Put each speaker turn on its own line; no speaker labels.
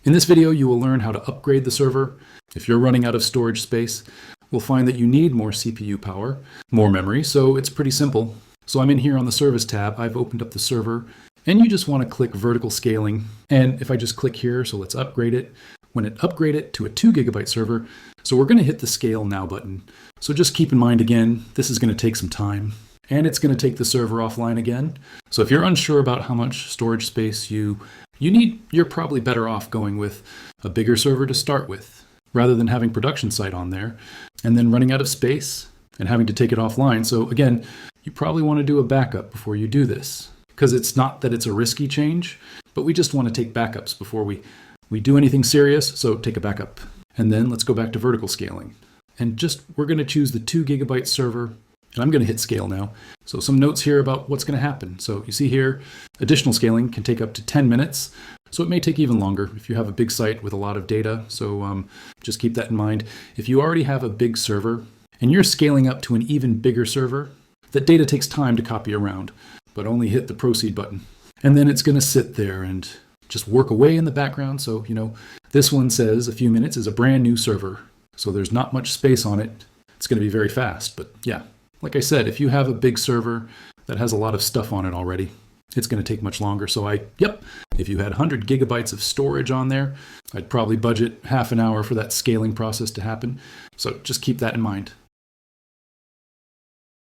In this video, you will learn how to upgrade the server. If you're running out of storage space, we'll find that you need more CPU power, more memory, so it's pretty simple. So I'm in here on the Service tab. I've opened up the server, and you just want to click vertical scaling. And if I just click here, so let's upgrade it. When it upgrade it to a 2 GB server, so we're going to hit the Scale Now button. So just keep in mind again, this is going to take some time, and it's going to take the server offline again. So if you're unsure about how much storage space you need, you're probably better off going with a bigger server to start with, rather than having production site on there and then running out of space and having to take it offline. So again, you probably want to do a backup before you do this, because it's not that it's a risky change, but we just want to take backups before we do anything serious. So take a backup. And then let's go back to vertical scaling. And we're going to choose the 2 GB server, and I'm going to hit scale now. So some notes here about what's going to happen. So you see here, additional scaling can take up to 10 minutes. So it may take even longer if you have a big site with a lot of data. So just keep that in mind. If you already have a big server and you're scaling up to an even bigger server, that data takes time to copy around, but only hit the proceed button. And then it's going to sit there and just work away in the background. So, this one says a few minutes is a brand new server. So there's not much space on it. It's going to be very fast. But yeah, like I said, if you have a big server that has a lot of stuff on it already, it's going to take much longer. So if you had 100 gigabytes of storage on there, I'd probably budget half an hour for that scaling process to happen. So just keep that in mind.